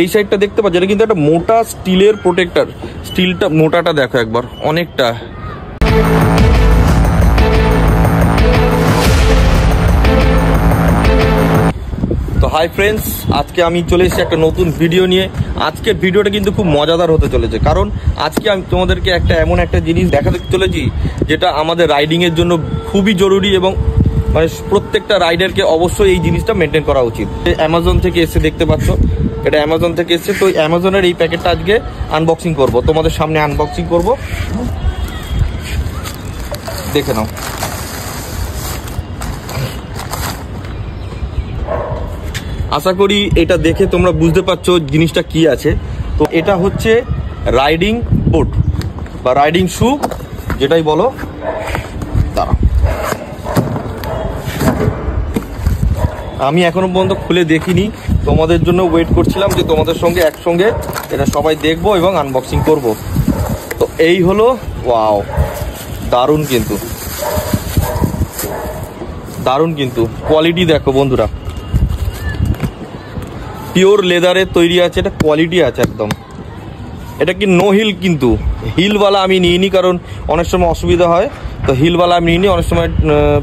এই সাইডটা দেখতে পাচ্ছ, এটা কিন্তু একটা মোটা স্টিলের প্রোটেক্টর। স্টিলটা মোটাটা দেখো একবার, অনেকটা। তো হাই ফ্রেন্ডস, আজকে আমি চলে এসেছি একটা নতুন ভিডিও নিয়ে। আজকের ভিডিওটা কিন্তু খুব মজাদার হতে চলেছে, কারণ আজকে আমি তোমাদেরকে এমন একটা জিনিস দেখাতে চলেছি যেটা আমাদের রাইডিংয়ের জন্য খুবই জরুরি, এবং মানে প্রত্যেকটা রাইডারকে অবশ্যই এই জিনিসটা মেনটেন করা উচিত। অ্যামাজন থেকে এসে দেখতে পাচ্ছ, এটা অ্যামাজন থেকে এসছে। তো অ্যামাজনের এই প্যাকেটটা আজকে আনবক্সিং করব, তোমাদের সামনে আনবক্সিং করব, দেখে নাও। আশা করি এটা দেখে তোমরা বুঝতে পারছো জিনিসটা কি আছে। তো এটা হচ্ছে রাইডিং বুট বা রাইডিং শু, যেটাই বলো। দাঁড়াও, আমি এখনো পর্যন্ত খুলে দেখিনি, তোমাদের জন্য ওয়েট করছিলাম যে তোমাদের সঙ্গে একসঙ্গে এটা সবাই দেখবো এবং আনবক্সিং করব। তো এই হলো, ওয়াও, দারুণ কিন্তু, দারুণ কিন্তু কোয়ালিটি দেখো বন্ধুরা, পিওর লেদারের তৈরি আছে, এটা কোয়ালিটি আছে একদম। এটা কি নো হিল, কিন্তু হিলওয়ালা আমি নিইনি, কারণ অনেক সময় অসুবিধা হয়। তো হিলওয়ালা আমি নিইনি, অনেক সময়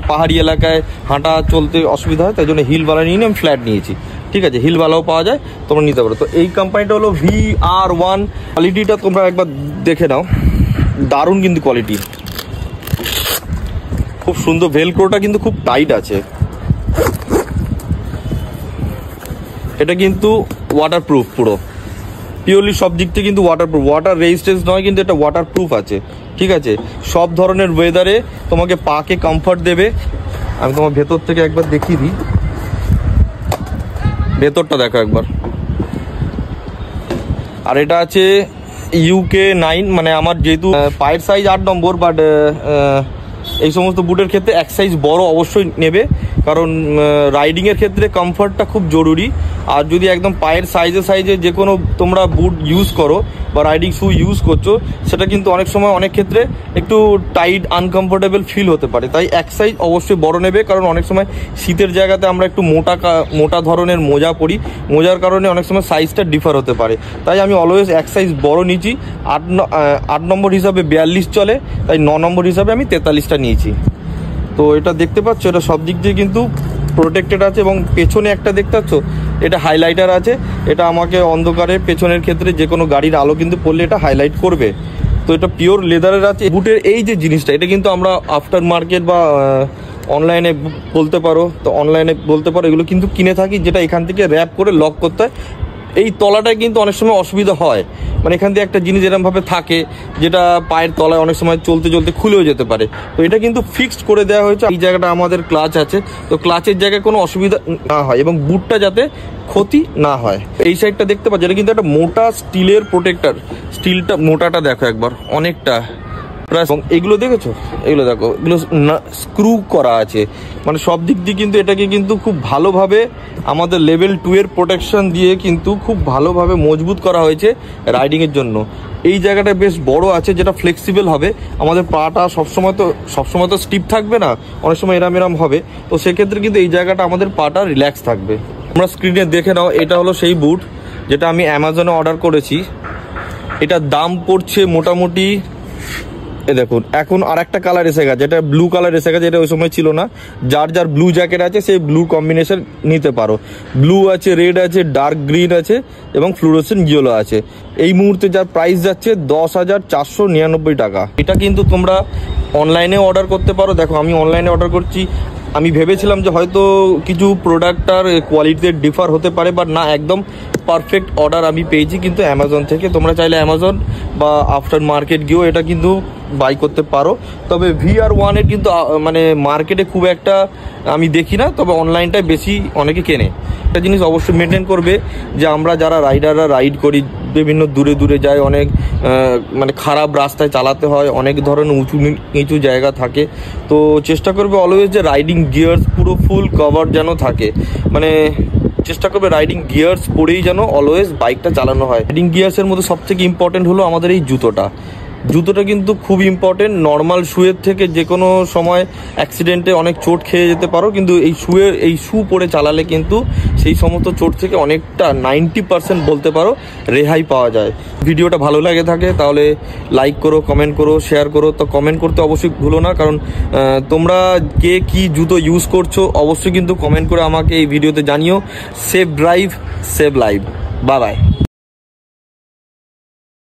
পাহাড়ি এলাকায় হাঁটা চলতে অসুবিধা হয়, তাই জন্য হিলওয়ালা নিইনি, আমি ফ্ল্যাট নিয়েছি। ঠিক আছে, হিলওয়ালাও পাওয়া যায়, তোমরা নিতে পারো। তো এই কোম্পানিটা হলো VR1। কোয়ালিটিটা তোমরা একবার দেখে নাও, দারুণ কিন্তু কোয়ালিটি, খুব সুন্দর। ভেলক্রোটা কিন্তু খুব টাইট আছে। এটা কিন্তু ওয়াটারপ্রুফ, পুরো পিওরলি সব দিক থেকে কিন্তু ওয়াটারপ্রুফ, ওয়াটার রেজিস্ট্যান্স নয়, কিন্তু এটা ওয়াটারপ্রুফ আছে। ঠিক আছে, সব ধরনের ওয়েদারে তোমাকে পাকে কমফর্ট দেবে। আমি তোমার ভেতর থেকে একবার দেখিয়ে দিই, ভেতরটা দেখো একবার। আর এটা আছে UK 9, মানে আমার যেহেতু পায়ের সাইজ 8 নম্বর, বাট এই সমস্ত বুটের ক্ষেত্রে এক সাইজ বড় অবশ্যই নেবে, কারণ রাইডিংয়ের ক্ষেত্রে কমফর্টটা খুব জরুরি। আর যদি একদম পায়ের সাইজে যে কোনো তোমরা বুট ইউজ করো বা রাইডিং শু ইউজ করছো, সেটা কিন্তু অনেক সময় অনেক ক্ষেত্রে একটু টাইট আনকমফোর্টেবল ফিল হতে পারে। তাই এক সাইজ অবশ্যই বড় নেবে, কারণ অনেক সময় শীতের জায়গাতে আমরা একটু মোটা ধরনের মোজা পরি, মোজার কারণে অনেক সময় সাইজটা ডিফার হতে পারে। তাই আমি অলওয়েজ এক সাইজ বড় নিয়েছি। 8 নম্বর হিসাবে 42 চলে, তাই 9 নম্বর হিসাবে আমি 43টা নিয়েছি। তো এটা দেখতে পাচ্ছ, এটা সব দিক দিয়ে কিন্তু প্রোটেক্টেড আছে, এবং পেছনে একটা দেখতে পাচ্ছ, এটা হাইলাইটার আছে। এটা আমাকে অন্ধকারে পেছনের ক্ষেত্রে যে কোনো গাড়ির আলো কিন্তু পড়লে এটা হাইলাইট করবে। তো এটা পিওর লেদারের আছে। বুটের এই যে জিনিসটা, এটা কিন্তু আমরা আফটার মার্কেট বা অনলাইনে বলতে পারো, তো অনলাইনে বলতে পারো, এগুলো কিন্তু কিনে থাকি, যেটা এখান থেকে র্যাপ করে লক করতে হয়। এই তলাটায় কিন্তু অনেক সময় অসুবিধা হয়, মানে এখান থেকে একটা জিনিস এরকমভাবে থাকে, যেটা পায়ের তলায় অনেক সময় চলতে চলতে খুলেও যেতে পারে। তো এটা কিন্তু ফিক্সড করে দেওয়া হয়েছে। এই জায়গাটা আমাদের ক্লাচ আছে, তো ক্লাচের জায়গায় কোনো অসুবিধা না হয়, এবং বুটটা যাতে ক্ষতি না হয়। এই সাইডটা দেখতে পাচ্ছ, এটা কিন্তু একটা মোটা স্টিলের প্রোটেক্টর। স্টিলটা মোটাটা দেখো একবার, অনেকটা। এবং এগুলো দেখেছো, এগুলো দেখো, এগুলো স্ক্রু করা আছে, মানে সব দিক দিয়ে কিন্তু এটাকে কিন্তু খুব ভালোভাবে আমাদের লেভেল 2 এর প্রোটেকশন দিয়ে কিন্তু খুব ভালোভাবে মজবুত করা হয়েছে রাইডিংয়ের জন্য। এই জায়গাটা বেশ বড় আছে, যেটা ফ্লেক্সিবল হবে। আমাদের পাটা সবসময় তো স্টিপ থাকবে না, অনেক সময় এরাম হবে। তো সেক্ষেত্রে কিন্তু এই জায়গাটা আমাদের পাটা রিল্যাক্স থাকবে। তোমরা স্ক্রিনে দেখে নাও, এটা হলো সেই বুট যেটা আমি অ্যামাজনে অর্ডার করেছি। এটার দাম পড়ছে মোটামুটি, এ দেখুন, এখন আর একটা কালার এসে গেছে, এটা ব্লু কালার এসে গেছে, এটা ওই সময় ছিল না। যার ব্লু জ্যাকেট আছে সেই ব্লু কম্বিনেশন নিতে পারো। ব্লু আছে, রেড আছে, ডার্ক গ্রিন আছে, এবং ফ্লুরোসেন্ট ইয়েলো আছে। এই মুহূর্তে যার প্রাইস যাচ্ছে 10,499 টাকা। এটা কিন্তু তোমরা অনলাইনেও অর্ডার করতে পারো। দেখো, আমি অনলাইনে অর্ডার করছি। আমি ভেবেছিলাম যে হয়তো কিছু প্রোডাক্টটার কোয়ালিটিতে ডিফার হতে পারে, বাট না, একদম পারফেক্ট অর্ডার আমি পেয়েছি কিন্তু অ্যামাজন থেকে। তোমরা চাইলে অ্যামাজন বা আফটার মার্কেট গিয়েও এটা কিন্তু বাই করতে পারো। তবে VR1 এর কিন্তু মানে মার্কেটে খুব একটা আমি দেখি না, তবে অনলাইনটায় বেশি অনেকে কেনে। একটা জিনিস অবশ্যই মেনটেন করবে, যে আমরা যারা রাইডাররা রাইড করি, বিভিন্ন দূরে যায়, অনেক মানে খারাপ রাস্তায় চালাতে হয়, অনেক ধরনের উঁচু নিচু জায়গা থাকে। তো চেষ্টা করবে অলওয়েজ যে রাইডিং গিয়ার্স পুরো ফুল কভার যেন থাকে, মানে চেষ্টা করবে রাইডিং গিয়ার্স পরেই যেন অলওয়েজ বাইকটা চালানো হয়। রাইডিং গিয়ার্সের মধ্যে সবথেকে ইম্পর্টেন্ট হলো আমাদের এই জুতোটা। জুতোটা কিন্তু খুব ইম্পর্টেন্ট। নর্মাল শুয়ের থেকে যে কোনো সময় অ্যাক্সিডেন্টে অনেক চোট খেয়ে যেতে পারো, কিন্তু এই শু পরে চালালে কিন্তু সেই সমস্ত চোট থেকে অনেকটা 90% বলতে পারো রেহাই পাওয়া যায়। ভিডিওটা ভালো লাগে থাকে তাহলে লাইক করো, কমেন্ট করো, শেয়ার করো। তো কমেন্ট করতে অবশ্যই ভুলো না, কারণ তোমরা কে কি জুতো ইউজ করছো অবশ্যই কিন্তু কমেন্ট করে আমাকে এই ভিডিওতে জানিও। Save drive, save live. Bye bye.